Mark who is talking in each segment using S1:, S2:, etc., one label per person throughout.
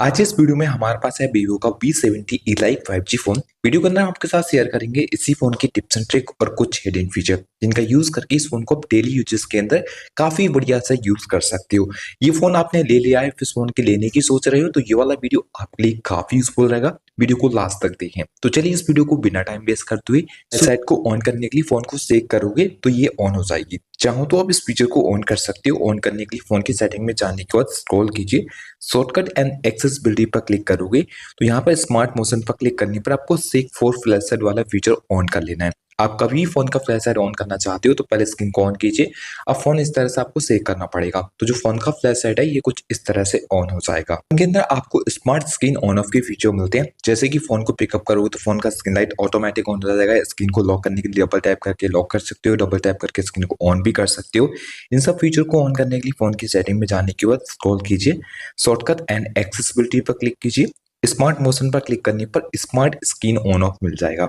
S1: आज इस वीडियो में हमारे पास है Vivo का V70 Elite 5G phone. Video के अंदर हम आपके साथ शेयर करेंगे इसी फोन की टिप्स एंड ट्रिक और कुछ हिडन फीचर जिनका यूज करके इस फोन को आप डेली यूजेस के अंदर काफी बढ़िया से यूज कर सकते हो। ये फोन आपने ले लिया है, इस फोन के लेने की सोच रहे हो तो ये वाला वीडियो आपके लिए काफी यूजफुल रहेगा। वीडियो को लास्ट तक देखें। तो चलिए इस वीडियो को बिना टाइम वेस्ट करते हुए सेट को ऑन करने के लिए फोन को सेक करोगे तो ये ऑन हो जाएगी। चाहो तो आप इस फीचर को ऑन कर सकते हो। ऑन करने के लिए फोन की सेटिंग में जाने के बाद स्क्रॉल कीजिए, शॉर्टकट एंड एक्सेसिबिलिटी पर क्लिक करोगे तो यहाँ पर स्मार्ट मोशन पर क्लिक करने पर आपको सेक फॉर फ्लैश लाइट वाला फीचर ऑन कर लेना है। आप कभी फोन का फ्लैश लाइट ऑन करना चाहते हो तो पहले स्क्रीन को ऑन कीजिए। अब फोन इस तरह से आपको सेव करना पड़ेगा तो जो फोन का फ्लैश लाइट है ये कुछ इस तरह से ऑन हो जाएगा। इनके अंदर आपको स्मार्ट स्क्रीन ऑन ऑफ के फीचर मिलते हैं, जैसे कि फोन को पिकअप करोगे तो फोन का स्क्रीन लाइट ऑटोमेटिक ऑन हो जाएगा। स्क्रीन को लॉक करने के लिए डबल टैप करके लॉक कर सकते हो, डबल टैप करके स्क्रीन को ऑन भी कर सकते हो। इन सब फीचर को ऑन करने के लिए फोन की सेटिंग में जाने के बाद स्क्रॉल कीजिए, शॉर्टकट एंड एक्सेसिबिलिटी पर क्लिक कीजिए। स्मार्ट मोशन पर क्लिक करने पर स्मार्ट स्क्रीन ऑन ऑफ मिल जाएगा।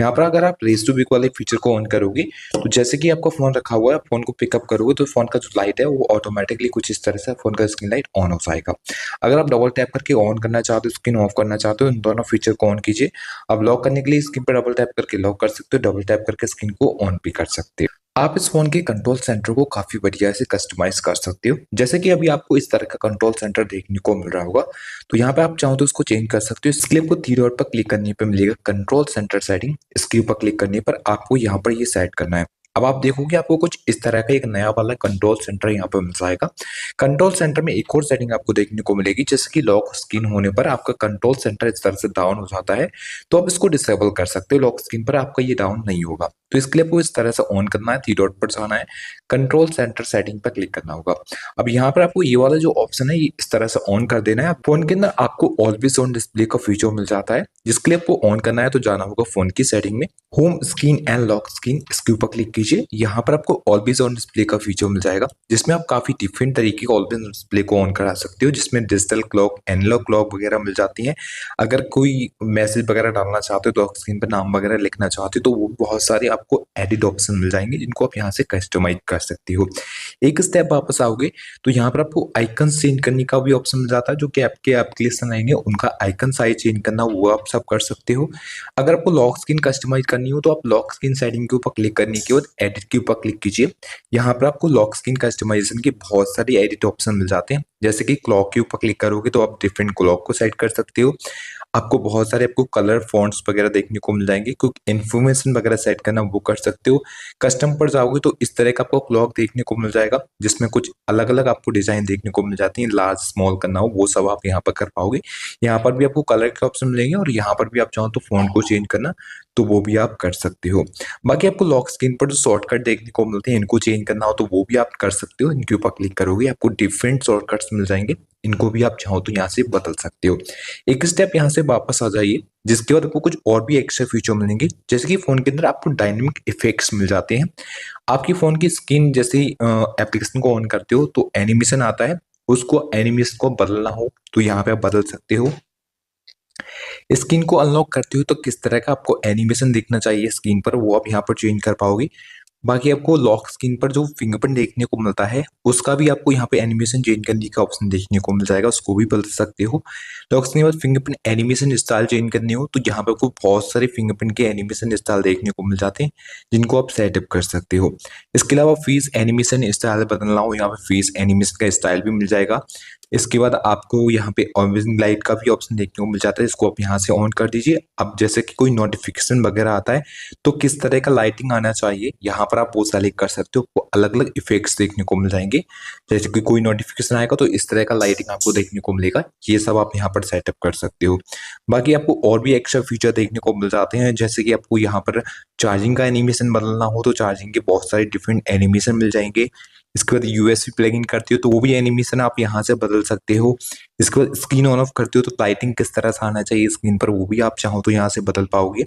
S1: यहाँ पर अगर आप रेस टू बिक वाले फीचर को ऑन करोगे तो जैसे कि आपका फोन रखा हुआ है, फोन को पिकअप करोगे तो फोन का जो लाइट है वो ऑटोमेटिकली कुछ इस तरह से फोन का स्क्रीन लाइट ऑन हो जाएगा। अगर आप डबल टैप करके ऑन करना चाहते हो, स्क्रीन ऑफ करना चाहते हो, इन दोनों फीचर को ऑन कीजिए। अब लॉक करने के लिए स्क्रीन पर डबल टैप करके लॉक कर सकते हो, डबल टैप करके स्क्रीन को ऑन भी कर सकते हो। आप इस फोन के कंट्रोल सेंटर को काफी बढ़िया से कस्टमाइज कर सकते हो, जैसे कि अभी आपको इस तरह का कंट्रोल सेंटर देखने को मिल रहा होगा। तो यहाँ पे आप चाहो तो उसको चेंज कर सकते हो। इसके लिए आपको थ्री डॉट पर क्लिक करने पर मिलेगा कंट्रोल सेंटर सेटिंग। इसके ऊपर क्लिक करने पर आपको यहाँ पर ये सेट करना है। अब आप देखोगे आपको कुछ इस तरह का एक नया वाला कंट्रोल सेंटर यहाँ पर मिल जाएगा। कंट्रोल सेंटर में एक और सेटिंग आपको देखने को मिलेगी, जैसे कि लॉक स्क्रीन होने पर आपका कंट्रोल सेंटर इस तरह से डाउन हो जाता है तो आप इसको डिसेबल कर सकते हो। लॉक स्क्रीन पर आपका ये डाउन नहीं होगा, तो इसके लिए आपको इस तरह से ऑन करना है, थ्री डॉट पर जाना है, कंट्रोल सेंटर सेटिंग पर क्लिक करना होगा। अब यहाँ पर आपको ये वाला जो ऑप्शन है ये इस तरह से ऑन कर देना है। फोन के अंदर आपको ऑलवेज ऑन डिस्प्ले का फीचर मिल जाता है, जिसके लिए आपको ऑन करना है तो जाना होगा फोन की सेटिंग में, home screen and lock screen, इसके ऊपर क्लिक कीजिए। यहाँ पर आपको ऑलवेज ऑन डिस्प्ले का फीचर मिल जाएगा, जिसमें आप काफी डिफरेंट तरीके के ऑलवेज ऑन डिस्प्ले को ऑन करा सकते हो, जिसमें डिजिटल क्लॉक, एनालॉग क्लॉक वगैरह मिल जाती हैं। अगर कोई मैसेज वगैरह डालना चाहते हो तो लॉक स्क्रीन पर नाम वगैरह लिखना चाहते हो तो वो बहुत सारे आपको एडिट ऑप्शन मिल जाएंगे जिनको आप यहाँ से कस्टमाइज कर सकते हो। एक स्टेप वापस आओगे तो यहाँ पर आपको आइकन चेंज करने का भी ऑप्शन मिल जाता है, जो कि आपके एप्लीकेशन आएंगे उनका आइकन साइज चेंज करना वो आप सब कर सकते हो। अगर आपको लॉक स्क्रीन कस्टमाइज करनी हो तो आप लॉक स्क्रीन सेटिंग के ऊपर क्लिक करने के बाद एडिट के ऊपर क्लिक कीजिए। यहाँ पर आपको लॉक स्क्रीन कस्टमाइजेशन के बहुत सारी एडिट ऑप्शन मिल जाते हैं, जैसे कि क्लॉक के ऊपर क्लिक करोगे तो आप डिफरेंट क्लॉक को सेट कर सकते हो। आपको बहुत सारे आपको कलर फॉन्ट्स वगैरह देखने को मिल जाएंगे, क्योंकि इन्फॉर्मेशन वगैरह सेट करना वो कर सकते हो। कस्टम पर जाओगे तो इस तरह का आपको क्लॉक देखने को मिल जाएगा, जिसमें कुछ अलग अलग आपको डिजाइन देखने को मिल जाती है। लार्ज स्मॉल करना हो वो सब आप यहाँ पर कर पाओगे। यहाँ पर भी आपको कलर के ऑप्शन मिलेंगे और यहाँ पर भी आप चाहो तो फॉन्ट को चेंज करना तो वो भी आप कर सकते हो। बाकी आपको लॉक स्क्रीन पर जो शॉर्टकट देखने को मिलते हैं इनको चेंज करना हो तो वो भी आप कर सकते हो। इनके ऊपर क्लिक करोगे आपको डिफरेंट शॉर्टकट्स मिल जाएंगे, इनको भी आप चाहो तो यहाँ से बदल सकते हो। एक स्टेप यहाँ से वापस आ जाइए, जिसके बाद आपको कुछ और भी एक्स्ट्रा फीचर मिलेंगे, जैसे कि फोन के अंदर आपको डायनेमिक इफेक्ट्स मिल जाते हैं। आपकी फोन की स्क्रीन जैसे ही एप्लीकेशन को ऑन करते हो तो एनिमेशन आता है, उसको एनिमेशन को बदलना हो तो यहाँ पे आप बदल सकते हो। स्क्रीन को अनलॉक करते हो तो किस तरह का आपको एनिमेशन दिखना चाहिए स्क्रीन पर वो आप यहाँ पर चेंज कर पाओगे। बाकी आपको लॉक स्क्रीन पर जो फिंगरप्रिंट देखने को मिलता है उसका भी आपको यहाँ पे एनिमेशन चेंज करने का ऑप्शन देखने को मिल जाएगा, उसको भी बदल सकते हो। लॉक स्क्रीन पर फिंगरप्रिंट एनिमेशन स्टाइल चेंज करनी हो तो यहाँ पे आपको बहुत सारे फिंगरप्रिंट के एनिमेशन स्टाइल देखने को मिल जाते हैं, जिनको आप सेटअप कर सकते हो। इसके अलावा फेस एनिमेशन स्टाइल बदलना हो यहाँ पे फेस एनिमेशन का स्टाइल भी मिल जाएगा। इसके बाद आपको यहाँ पे ऑरेंज लाइट का भी ऑप्शन देखने को मिल जाता है, इसको आप यहाँ से ऑन कर दीजिए। अब जैसे कि कोई नोटिफिकेशन वगैरह आता है तो किस तरह का लाइटिंग आना चाहिए यहाँ पर आप वो सेलेक्ट कर सकते हो। आपको अलग अलग इफेक्ट्स देखने को मिल जाएंगे, जैसे कि कोई नोटिफिकेशन आएगा तो इस तरह का लाइटिंग आपको देखने को मिलेगा। ये सब आप यहाँ पर सेटअप कर सकते हो। बाकी आपको और भी एक्स्ट्रा फीचर देखने को मिल जाते हैं, जैसे कि आपको यहाँ पर चार्जिंग का एनिमेशन बदलना हो तो चार्जिंग के बहुत सारे डिफरेंट एनिमेशन मिल जाएंगे। इसके बाद यूएसबी प्लग इन करती हो तो वो भी एनिमेशन आप यहाँ से बदल सकते हो। इसके बाद स्क्रीन ऑन ऑफ करते हो तो लाइटिंग किस तरह से आना चाहिए स्क्रीन पर वो भी आप चाहो तो यहाँ से बदल पाओगे।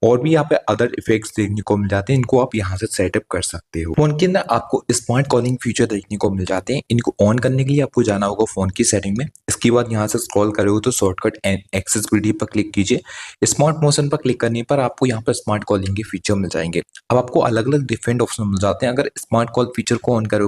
S1: और भी यहाँ पे अदर इफेक्ट्स देखने को मिल जाते हैं, इनको आप यहाँ से सेटअप कर सकते हो। फोन के अंदर आपको स्मार्ट कॉलिंग फीचर देखने को मिल जाते हैं, इनको ऑन करने के लिए आपको जाना होगा फोन की सेटिंग में। इसके बाद यहाँ से स्क्रॉल करोगे तो शॉर्टकट एंड एक्सेसिबिलिटी पर क्लिक कीजिए। स्मार्ट मोशन पर क्लिक करने पर आपको यहाँ पर स्मार्ट कॉलिंग के फीचर मिल जाएंगे। अब आपको अलग अलग डिफरेंट ऑप्शन मिल जाते हैं। अगर स्मार्ट कॉल फीचर को ऑन करोगे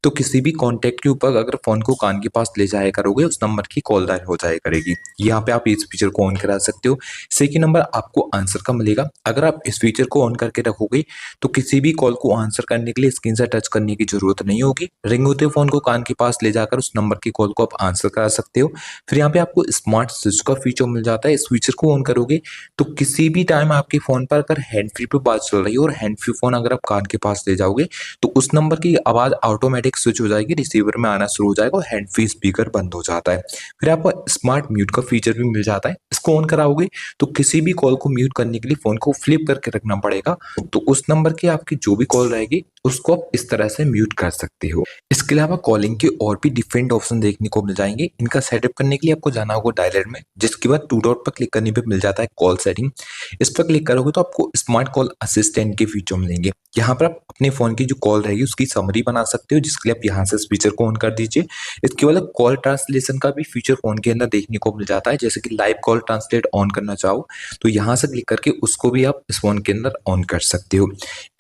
S1: तो किसी भी कॉन्टैक्ट के ऊपर अगर फोन को कान के पास ले जाया करोगे, उस नंबर नंबर की कॉल डायल हो जाया करेगी। यहाँ पे आप इस फीचर को ऑन करा सकते हो। सेकंड नंबर आपको आंसर का मिलेगा। अगर आप इस फीचर को ऑन करके रखोगे तो किसी भी कॉल को आंसर करने के लिए स्क्रीन से टच करने की जरूरत नहीं होगी। रिंग होते फोन को कान के पास ले जाकर उस नंबर की कॉल को आप आंसर करा सकते हो। फिर यहाँ पे आपको स्मार्ट स्विच का फीचर मिल जाता है। इस फीचर को ऑन करोगे तो किसी भी टाइम आपके फोन पर अगर हैंड फ्री पे बात चल रही है और हैंड फ्री फोन अगर आप कान के पास ले जाओगे तो उस नंबर की आवाज ऑटोमेटिक स्विच हो जाएगी, रिसीवर में आना शुरू हो जाएगा और हैंड फ्री स्पीकर बंद हो जाता है। फिर आपको स्मार्ट म्यूट का फीचर भी मिल जाता है। इसको ऑन कराओगे तो किसी भी कॉल को म्यूट करने के लिए फोन को फ्लिप करके रखना पड़ेगा, तो उस नंबर की आपकी जो भी कॉल रहेगी उसको आप इस तरह से म्यूट कर सकते हो। इसके अलावा कॉलिंग के और भी डिफरेंट ऑप्शन देखने को मिल जाएंगे। इनका सेटअप करने के लिए आपको जाना होगा डायलर में, जिसके बाद टू डॉट पर क्लिक करने पे मिल जाता है कॉल सेटिंग। इस पर क्लिक करोगे तो आपको स्मार्ट कॉल असिस्टेंट के फीचर मिलेंगे। यहाँ पर आप अपने फोन की जो कॉल रहेगी उसकी समरी बना सकते हो, जिसके लिए आप यहाँ से इस फीचर को ऑन कर दीजिए। इसके बाद कॉल ट्रांसलेशन का भी फीचर फोन के अंदर देखने को मिल जाता है। जैसे कि लाइव कॉल ट्रांसलेट ऑन करना चाहो तो यहाँ से क्लिक करके उसको भी आप इस फोन के अंदर ऑन कर सकते हो।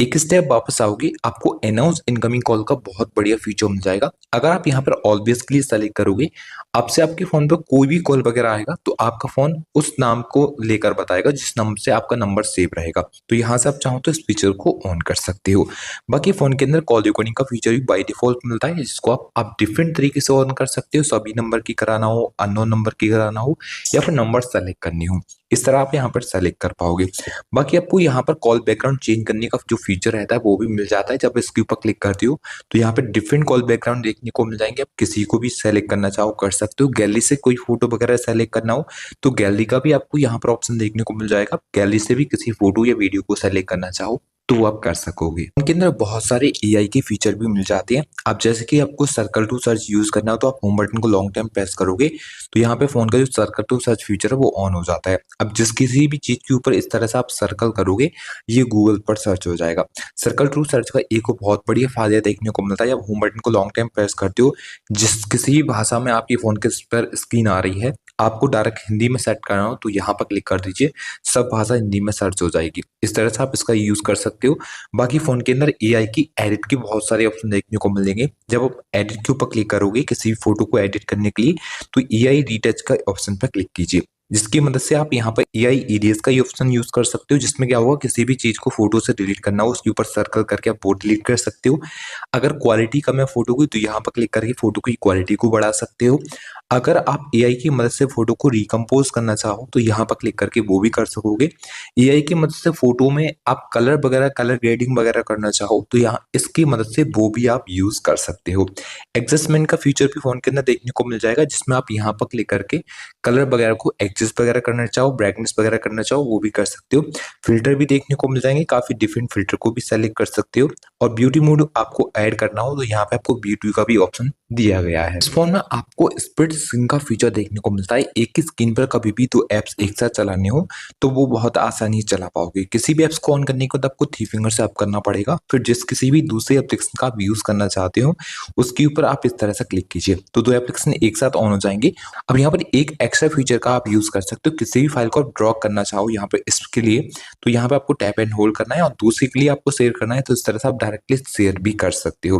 S1: एक स्टेप वापस आओगे, आपको अनाउंस इनकमिंग कॉल का बहुत बढ़िया फीचर मिल जाएगा। अगर आप यहाँ पर ऑलवेज के लिए सेलेक्ट करोगे, आपसे आपके फोन पर कोई भी कॉल वगैरह आएगा तो आपका फोन उस नाम को लेकर बताएगा जिस नंबर से आपका नंबर सेव रहेगा। तो यहाँ से आप चाहो तो इस फीचर को ऑन कर सकते हो। बाकी फोन के अंदर कॉल रिकॉर्डिंग का फीचर भी बाय डिफॉल्ट मिलता है, जिसको आप डिफरेंट तरीके से ऑन कर सकते हो। सभी नंबर की कराना हो, अननोन नंबर की कराना हो या फिर नंबर सेलेक्ट करनी हो, इस तरह आप यहाँ पर सेलेक्ट कर पाओगे। बाकी आपको यहाँ पर कॉल बैकग्राउंड चेंज करने का जो फीचर रहता है वो भी मिल जाता है। जब इसके ऊपर क्लिक करते हो तो यहाँ पे डिफरेंट कॉल बैकग्राउंड देखने को मिल जाएंगे। आप किसी को भी सेलेक्ट करना चाहो कर सकते हो। गैलरी से कोई फोटो वगैरह सेलेक्ट करना हो तो गैलरी का भी आपको यहाँ पर ऑप्शन देखने को मिल जाएगा। गैलरी से भी किसी फोटो या वीडियो को सेलेक्ट करना चाहो तो वो आप कर सकोगे। उनके अंदर बहुत सारे एआई के फीचर भी मिल जाते हैं। आप जैसे कि आपको सर्कल टू सर्च यूज करना हो तो आप होम बटन को लॉन्ग टाइम प्रेस करोगे तो यहाँ पे फोन का जो सर्कल टू सर्च फीचर है वो ऑन हो जाता है। अब जिस किसी भी चीज के ऊपर इस तरह से आप सर्कल करोगे ये गूगल पर सर्च हो जाएगा। सर्कल टू सर्च का एक बहुत बढ़िया फायदा देखने को मिलता है। जब होम बटन को लॉन्ग टाइम प्रेस करते हो, जिस किसी भी भाषा में आपके फोन के पर स्क्रीन आ रही है, आपको डायरेक्ट हिंदी में सेट करना हो तो यहाँ पर क्लिक कर दीजिए, सब भाषा हिंदी में सर्च हो जाएगी। इस तरह से आप इसका यूज कर सकते हो। बाकी फोन के अंदर एआई की एडिट के बहुत सारे ऑप्शन देखने को मिलेंगे। जब आप एडिट के ऊपर क्लिक करोगे किसी भी फोटो को एडिट करने के लिए तो एआई रीटच का ऑप्शन पर क्लिक कीजिए, जिसकी मदद से आप यहाँ पर एआई इरेज का ऑप्शन यूज कर सकते हो, जिसमें क्या होगा किसी भी चीज को फोटो से डिलीट करना हो उसके ऊपर सर्कल करके आप वो डिलीट कर सकते हो। अगर क्वालिटी कम है फोटो की तो यहाँ पर क्लिक करके फोटो की क्वालिटी को बढ़ा सकते हो। अगर आप एआई की मदद से फोटो को रिकम्पोज करना चाहो तो यहाँ पर क्लिक करके वो भी कर सकोगे। एआई की मदद से फोटो में आप कलर वगैरह, कलर ग्रेडिंग वगैरह करना चाहो तो यहाँ इसकी मदद से वो भी आप यूज कर सकते हो। एडजस्टमेंट का फीचर भी फोन के अंदर देखने को मिल जाएगा, जिसमें आप यहाँ पर क्लिक करके कलर वगैरह को एडजस्ट वगैरह करना चाहो, ब्राइटनेस वगैरह करना चाहो वो भी कर सकते हो। फिल्टर भी देखने को मिल जाएंगे, काफी डिफरेंट फिल्टर को भी सेलेक्ट कर सकते हो। और ब्यूटी मोड आपको ऐड करना हो तो यहाँ पे आपको ब्यूटी का भी ऑप्शन दिया गया है। इस फोन में आपको स्प्लिट स्क्रीन का फीचर देखने को मिलता है। एक ही स्क्रीन पर कभी भी दो एप्स एक साथ चलाने हो तो वो बहुत आसानी से चला पाओगे। किसी भी एप्स को ऑन करने के बाद आपको थ्री फिंगर से आप करना पड़ेगा। फिर जिस किसी भी दूसरे एप्लीकेशन का आप यूज करना चाहते हो उसके ऊपर आप इस तरह से क्लिक कीजिए तो दो एप्लीकेशन एक साथ ऑन हो जाएंगे। अब यहाँ पर एक एक्स्ट्रा फीचर का आप यूज कर सकते हो। किसी भी फाइल को आप ड्रॉ करना चाहो यहाँ पे इसके लिए तो यहाँ पे आपको टैप एंड होल्ड करना है और दूसरे के लिए आपको शेयर करना है तो इस तरह से आप डायरेक्टली शेयर भी कर सकते हो।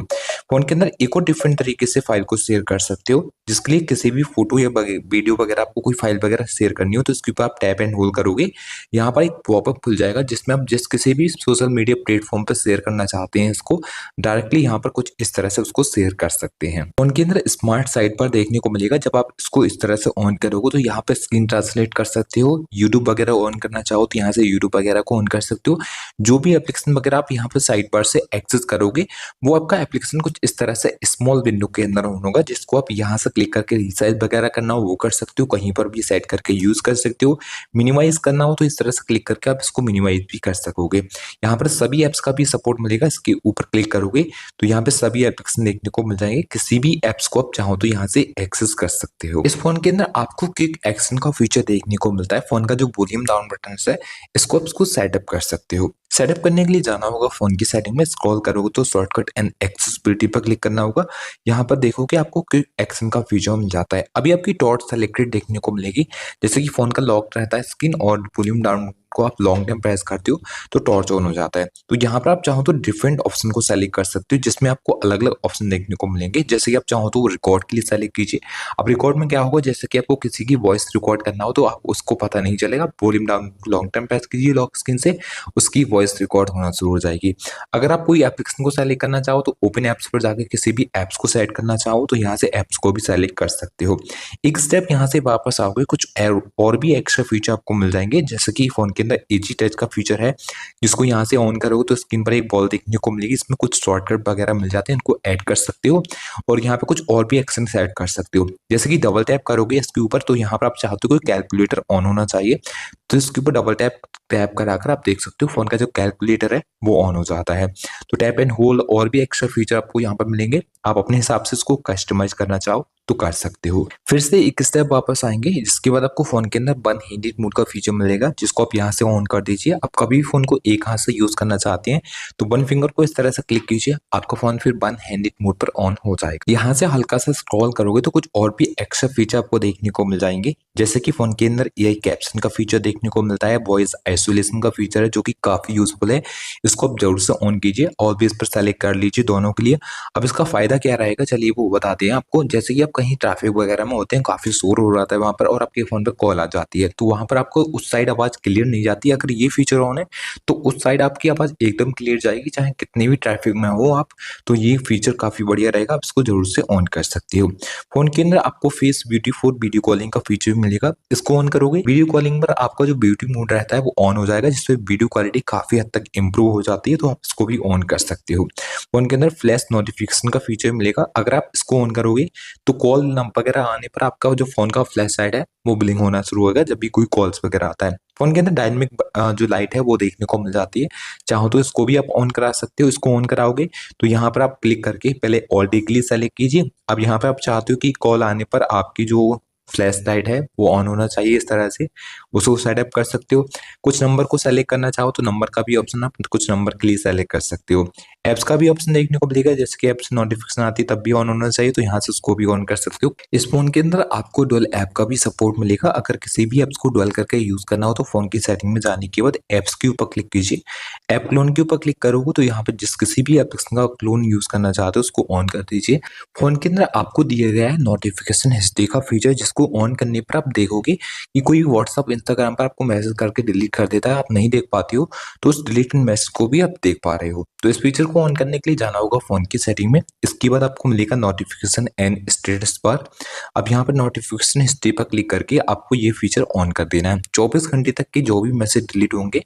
S1: फोन के अंदर एक और डिफरेंट तरीके से फाइल को शेयर कर सकते हो, जिसके लिए किसी भी फोटो या वीडियो वगैरह आपको कोई फाइल वगैरह शेयर करनी हो तो इसके ऊपर आप टैप एंड होल्ड करोगे। यहाँ पर एक पॉपअप खुल जाएगा जिसमें आप जिस किसी भी सोशल मीडिया प्लेटफॉर्म पर शेयर करना चाहते हैं इसको डायरेक्टली यहाँ पर कुछ इस तरह से उसको शेयर कर सकते हैं। फोन के अंदर स्मार्ट साइड पर देखने को मिलेगा। जब आप इसको इस तरह से ऑन करोगे तो यहाँ पे स्क्रीन ट्रांसलेट कर सकते हो। यूट्यूब वगैरह ऑन करना चाहो तो यहाँ से यूट्यूब वगैरह को ऑन कर सकते हो। जो भी एप्लीकेशन वगैरह आप यहाँ पे साइड बार से एक्सेस करोगे वो आपका एप्लीकेशन कुछ इस तरह से स्मॉल विंडो के अंदर ऑन होगा, जिसको आप यहाँ से क्लिक करके रिसाइज वगैरह करना हो वो कर सकते हो, कहीं पर भी सेट करके यूज कर सकते हो। मिनिमाइज करना हो तो इस तरह से क्लिक करके आप इसको मिनिमाइज भी कर सकोगे। यहाँ पर सभी एप्स का भी सपोर्ट मिलेगा। इसके ऊपर क्लिक करोगे तो यहाँ पे सभी एप्लीकेशन देखने को मिल जाएंगे। किसी भी एप्स को आप चाहो तो यहाँ से एक्सेस कर सकते हो। इस फोन के अंदर आपको क्विक एक्शन का फीचर देखने को मिलता है। फोन का जो वॉल्यूम डाउन बटन है इसको आप इसको सेटअप कर सकते हो। सेटअप करने के लिए जाना होगा फोन की सेटिंग में, स्क्रॉल करोगे तो शॉर्टकट एंड एक्सेसिबिलिटी पर क्लिक करना होगा। यहाँ पर देखोगे आपको क्विक एक्शन का फीचर मिल जाता है। अभी आपकी टॉर्च सेलेक्टेड देखने को मिलेगी, जैसे कि फोन का लॉक रहता है स्क्रीन और वॉल्यूम डाउन को आप लॉन्ग टाइम प्रेस करते हो तो टॉर्च ऑन हो जाता है। तो यहाँ पर आप चाहो तो डिफरेंट ऑप्शन को सेलेक्ट कर सकते हो जिसमें आपको अलग-अलग ऑप्शन देखने को मिलेंगे। जैसे कि आप चाहो तो रिकॉर्ड के लिए सेलेक्ट कीजिए। अब रिकॉर्ड में क्या होगा, जैसे कि आपको किसी की वॉइस रिकॉर्ड करना हो तो आप उसको पता नहीं चलेगा। Volume down long time press कीजिए लॉक स्क्रीन से, उसकी वॉइस रिकॉर्ड होना शुरू हो जाएगी। अगर आप कोई एप्लीकेशन को सेलेक्ट करना चाहो तो ओपन ऐप्स पर जाके किसी भी ऐप्स को सेलेक्ट करना चाहो तो यहाँ से ऐप्स को भी सेलेक्ट कर सकते हो। एक स्टेप यहाँ से वापस आओगे, कुछ और भी एक्स्ट्रा फीचर आपको मिल जाएंगे। जैसे कि फोन के अंदर इजी टच का फीचर है, जिसको यहाँ से ऑन करोगे तो स्क्रीन पर एक बॉल देखने को मिलेगी। इसमें कुछ शॉर्टकट वगैरह मिल जाते हैं, इनको ऐड कर सकते हो और यहाँ पे कुछ और भी एक्शन ऐड कर सकते हो। जैसे कि डबल टैप करोगे इसके ऊपर तो यहाँ पर आप चाहते हो कोई कैलकुलेटर ऑन होना चाहिए, तो इसके ऊपर डबल टैप टैप कराकर आप देख सकते हो फोन का जो कैलकुलेटर है वो ऑन हो जाता है। तो टैप एंड होल्ड और भी एक्स्ट्रा फीचर आपको यहाँ पर मिलेंगे। आप अपने हिसाब से इसको कस्टमाइज करना चाहो तो कर सकते हो। फिर से एक स्टेप वापस आएंगे, जिसके बाद आपको फोन के अंदर वन हैंडेड मोड का फीचर मिलेगा, जिसको आप यहाँ से ऑन कर दीजिए। आप कभी भी फोन को एक हाथ से यूज करना चाहते हैं तो वन फिंगर को इस तरह से क्लिक कीजिए, आपका फोन फिर वन हैंडेड मोड पर ऑन हो जाएगा। यहाँ से हल्का सा स्क्रॉल करोगे तो कुछ और भी एक्स्ट्रा फीचर आपको देखने को मिल जाएंगे। जैसे कि फोन के अंदर एआई कैप्शन का फीचर देखने को मिलता है, वॉइस आइसोलेशन का फीचर है जो कि काफी यूजफुल है। इसको आप जरूर से ऑन कीजिए और भी इस पर सेलेक्ट कर लीजिए दोनों के लिए। अब इसका फायदा क्या रहेगा, चलिए वो बताते हैं आपको। जैसे कि आप कहीं ट्रैफिक वगैरह में होते हैं, काफी शोर हो रहा है वहां पर और आपके फोन पे कॉल आ जाती है, तो वहां पर आपको उस साइड आवाज क्लियर नहीं जाती। अगर ये फीचर ऑन है तो उस साइड आपकी आवाज एकदम क्लियर जाएगी, चाहे कितने भी ट्रैफिक में हो आप। तो ये फीचर काफी बढ़िया रहेगा, आप इसको जरूर से ऑन कर सकते हो। फोन के अंदर आपको face beauty for video calling का फीचर भी मिलेगा। इसको ऑन करोगे वीडियो कॉलिंग पर आपका जो ब्यूटी मोड रहता है वो ऑन हो जाएगा, जिससे वीडियो क्वालिटी काफी हद तक इंप्रूव हो जाती है। तो आप इसको भी ऑन कर सकते हो। फोन के अंदर फ्लैश नोटिफिकेशन का फीचर मिलेगा। अगर आप इसको ऑन करोगे तो कॉल नंबर वगैरह आने पर आपका जो फोन का फ्लैश लाइट है वो ब्लिंक होना शुरू होगा जब भी कोई कॉल्स वगैरह आता है। फोन के अंदर डायनेमिक जो लाइट है वो देखने को मिल जाती है, चाहो तो इसको भी आप ऑन करा सकते हो। इसको ऑन कराओगे तो यहाँ पर आप क्लिक करके पहले ऑल डे के लिए सेलेक्ट कीजिए। अब यहाँ पर आप चाहते हो कि कॉल आने पर आपकी जो फ्लैश लाइट है वो ऑन होना चाहिए, इस तरह से उसको सेटअप कर सकते हो। कुछ नंबर को सेलेक्ट करना चाहो तो नंबर का भी ऑप्शन आप कुछ नंबर के लिए सेलेक्ट कर सकते हो। ऐप्स का भी ऑप्शन देखने को मिलेगा, जैसे कि ऐप्स नोटिफिकेशन आती है तब भी ऑन होना चाहिए, तो यहाँ से उसको भी ऑन कर सकते हो। इस फोन के अंदर आपको डुअल ऐप का भी सपोर्ट मिलेगा। अगर किसी भी ऐप्स को डुअल करके यूज करना हो तो फोन की सेटिंग में जाने के बाद ऐप्स के ऊपर क्लिक कीजिए। ऐप क्लोन के ऊपर क्लिक करोगे तो यहाँ पे जिस किसी भी एप्लीकेशन का क्लोन यूज करना चाहते हो उसको ऑन कर दीजिए। फोन के अंदर आपको दिया गया है नोटिफिकेशन हिस्ट्री का फीचर, जिसको ऑन करने पर आप देखोगे कि कोई व्हाट्सअप इंस्टाग्राम पर आपको मैसेज करके डिलीट कर देता है, आप नहीं देख पाती हो, तो उस डिलीटेड मैसेज को भी आप देख पा रहे हो। तो इस फीचर को ऑन करने के लिए जाना होगा फोन की सेटिंग में। इसके बाद आपको मिलेगा नोटिफिकेशन एंड स्टेटस बार। अब यहाँ पर नोटिफिकेशन हिस्ट्री पर क्लिक करके आपको ये फीचर ऑन कर देना है। 24 घंटे तक के जो भी मैसेज डिलीट होंगे